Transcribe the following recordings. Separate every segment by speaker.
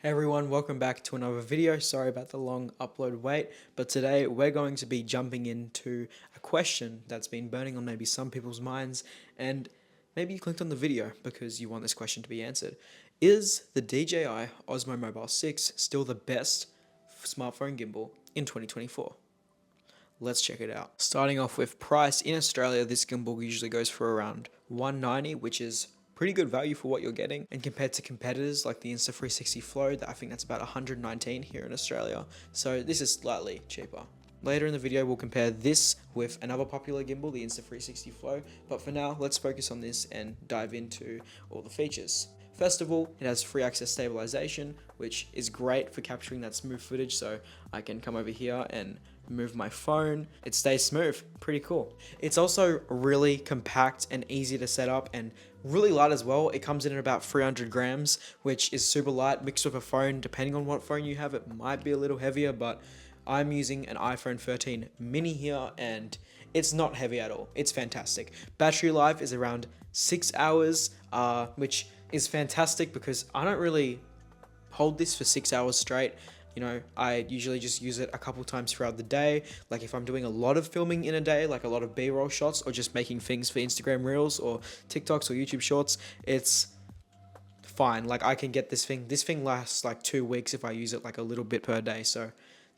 Speaker 1: Hey everyone, welcome back to another video. Sorry about the long upload wait, but today we're going to be jumping into a question that's been burning on maybe some people's minds, and maybe you clicked on the video because you want this question to be answered. Is the DJI OSMO Mobile 6 still the best smartphone gimbal in 2024? Let's check it out. Starting off with price, in Australia this gimbal usually goes for around $190, which is pretty good value for what you're getting, and compared to competitors like the Insta360 Flow, I think that's about $119 here in Australia, so this is slightly cheaper. Later in the video we'll compare this with another popular gimbal, the Insta360 Flow, but for now let's focus on this and dive into all the features. First of all, it has free access stabilization, which is great for capturing that smooth footage, so I can come over here and move my phone. It stays smooth, pretty cool. It's also really compact and easy to set up and really light as well. It comes in at about 300 grams, which is super light. Mixed with a phone, depending on what phone you have, it might be a little heavier, but I'm using an iPhone 13 mini here and it's not heavy at all. It's fantastic. Battery life is around 6 hours, which is fantastic because I don't really hold this for 6 hours straight. You know, I usually just use it a couple times throughout the day. Like if I'm doing a lot of filming in a day, like a lot of B-roll shots or just making things for Instagram Reels or TikToks or YouTube Shorts, it's fine. Like I can get this thing lasts like 2 weeks if I use it like a little bit per day. So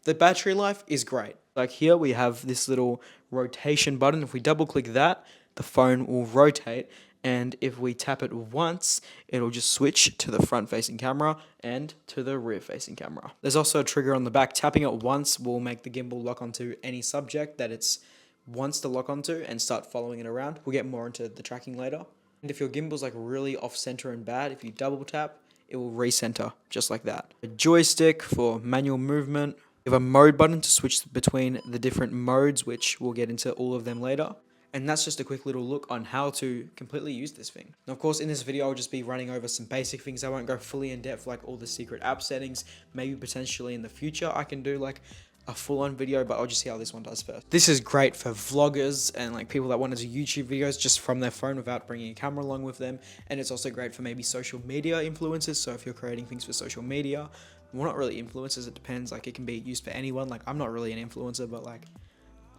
Speaker 1: the battery life is great. Like here we have this little rotation button. If we double click that, the phone will rotate. And if we tap it once, it'll just switch to the front facing camera and to the rear facing camera. There's also a trigger on the back. Tapping it once will make the gimbal lock onto any subject that it's wants to lock onto and start following it around. We'll get more into the tracking later. And if your gimbal's like really off center and bad, if you double tap, it will recenter just like that. A joystick for manual movement. You have a mode button to switch between the different modes, which we'll get into all of them later. And that's just a quick little look on how to completely use this thing. Now, of course, in this video, I'll just be running over some basic things. I won't go fully in depth like all the secret app settings. Maybe potentially in the future, I can do like a full-on video, but I'll just see how this one does first. This is great for vloggers and like people that want to do YouTube videos just from their phone without bringing a camera along with them. And it's also great for maybe social media influencers. So if you're creating things for social media, well, not really influencers, it depends. Like it can be used for anyone. Like I'm not really an influencer, but like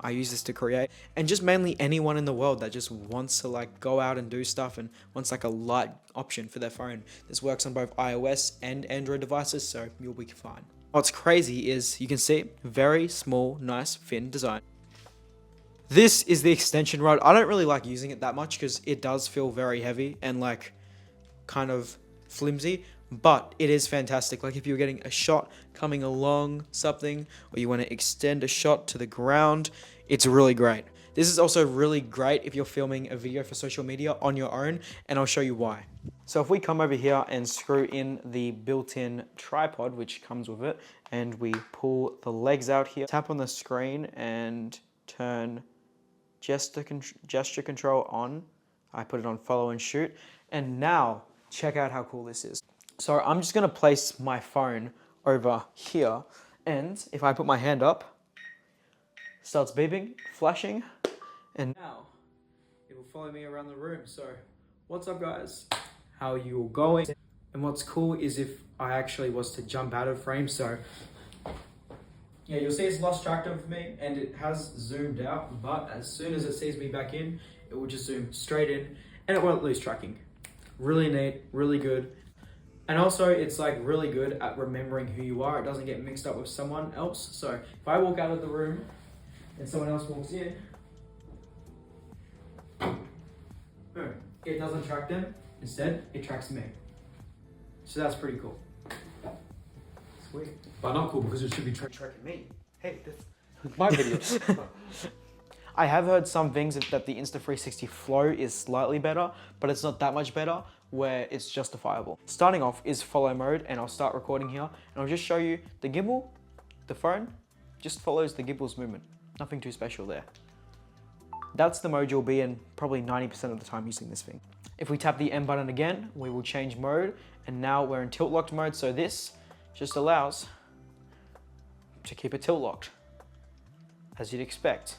Speaker 1: I use this to create, and just mainly anyone in the world that just wants to like go out and do stuff and wants like a light option for their phone. This works on both iOS and Android devices, so you'll be fine. What's crazy is you can see very small, nice, thin design. This is the extension rod. I don't really like using it that much because it does feel very heavy and like kind of flimsy, but it is fantastic. Like if you're getting a shot coming along something, or you want to extend a shot to the ground, it's really great. This is also really great if you're filming a video for social media on your own, and I'll show you why. So if we come over here and screw in the built-in tripod, which comes with it, and we pull the legs out here, tap on the screen and turn gesture control on. I put it on follow and shoot, and now check out how cool this is. So I'm just gonna place my phone over here, and if I put my hand up, starts beeping, flashing, and now it will follow me around the room. So what's up guys? How are you all going? And what's cool is if I actually was to jump out of frame, so yeah, you'll see it's lost track of me and it has zoomed out, but as soon as it sees me back in, it will just zoom straight in and it won't lose tracking. Really neat, really good. And also, it's like really good at remembering who you are. It doesn't get mixed up with someone else. So if I walk out of the room and someone else walks in, boom, it doesn't track them. Instead, it tracks me. So that's pretty cool. Sweet.
Speaker 2: But not cool because it should be
Speaker 1: Tracking me. Hey, this my video. I have heard some things that the Insta360 Flow is slightly better, but it's not that much better where it's justifiable. Starting off is follow mode, and I'll start recording here, and I'll just show you the gimbal, the phone, just follows the gimbal's movement. Nothing too special there. That's the mode you'll be in probably 90% of the time using this thing. If we tap the M button again, we will change mode, and now we're in tilt locked mode, so this just allows to keep it tilt locked, as you'd expect.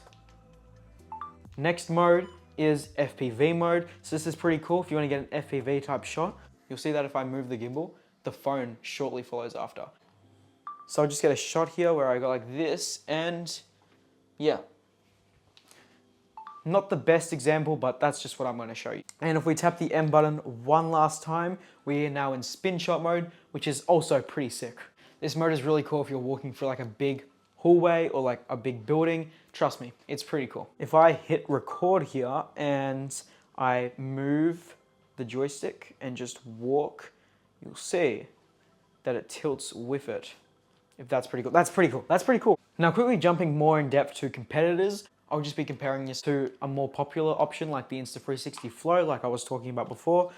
Speaker 1: Next mode is FPV mode. So this is pretty cool if you want to get an FPV type shot. You'll see that if I move the gimbal, the phone shortly follows after. So I'll just get a shot here where I go like this, and yeah. Not the best example, but that's just what I'm going to show you. And if we tap the M button one last time, we are now in spin shot mode, which is also pretty sick. This mode is really cool if you're walking through like a big hallway or like a big building. Trust me, it's pretty cool. If I hit record here and I move the joystick and just walk, you'll see that it tilts with it. If that's pretty cool. That's pretty cool. That's pretty cool. Now quickly jumping more in depth to competitors, I'll just be comparing this to a more popular option like the Insta360 Flow, like I was talking about before.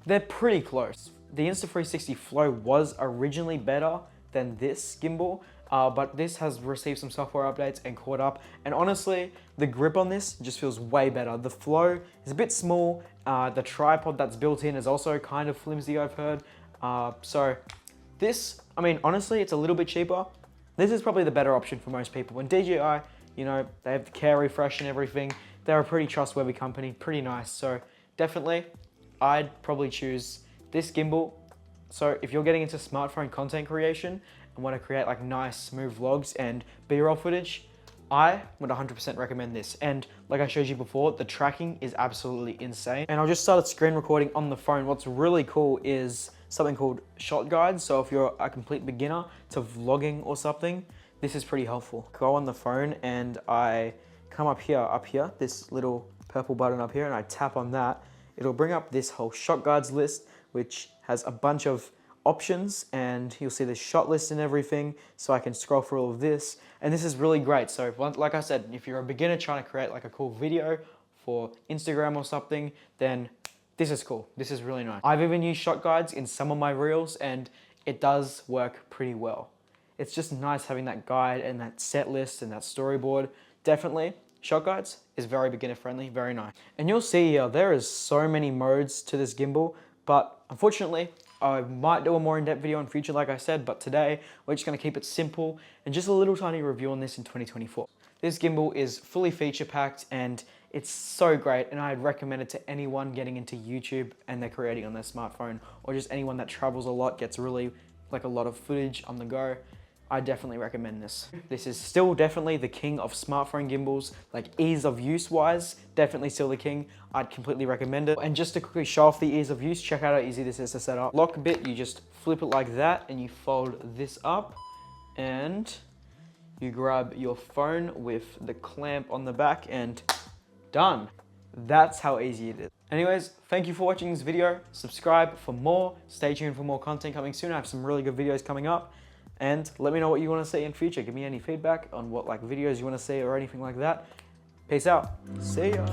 Speaker 1: They're pretty close. The Insta360 Flow was originally better than this gimbal, but this has received some software updates and caught up. And honestly, the grip on this just feels way better. The Flow is a bit small. The tripod that's built in is also kind of flimsy, I've heard. So this, I mean, honestly, it's a little bit cheaper. This is probably the better option for most people. And DJI, you know, they have the care refresh and everything. They're a pretty trustworthy company, pretty nice. So definitely, I'd probably choose this gimbal. So if you're getting into smartphone content creation and want to create like nice, smooth vlogs and B-roll footage, I would 100% recommend this. And like I showed you before, the tracking is absolutely insane. And I just started screen recording on the phone. What's really cool is something called shot guides. So if you're a complete beginner to vlogging or something, this is pretty helpful. Go on the phone and I come up here, this little purple button up here, and I tap on that. It'll bring up this whole shot guides list, which has a bunch of options, and you'll see the shot list and everything. So I can scroll through all of this, and this is really great. So like I said, if you're a beginner trying to create like a cool video for Instagram or something, then this is cool. This is really nice. I've even used shot guides in some of my reels, and it does work pretty well. It's just nice having that guide and that set list and that storyboard. Definitely, shot guides is very beginner friendly, very nice. And you'll see here, there is so many modes to this gimbal, but unfortunately, I might do a more in-depth video in future, like I said, but today we're just gonna keep it simple and just a little tiny review on this in 2024. This gimbal is fully feature-packed and it's so great, and I'd recommend it to anyone getting into YouTube and they're creating on their smartphone, or just anyone that travels a lot, gets really like a lot of footage on the go. I definitely recommend this. This is still definitely the king of smartphone gimbals, like ease of use wise, definitely still the king. I'd completely recommend it. And just to quickly show off the ease of use, check out how easy this is to set up. Lock bit, you just flip it like that and you fold this up and you grab your phone with the clamp on the back and done. That's how easy it is. Anyways, thank you for watching this video. Subscribe for more. Stay tuned for more content coming soon. I have some really good videos coming up. And let me know what you want to see in future. Give me any feedback on what like videos you want to see or anything like that. Peace out. See ya.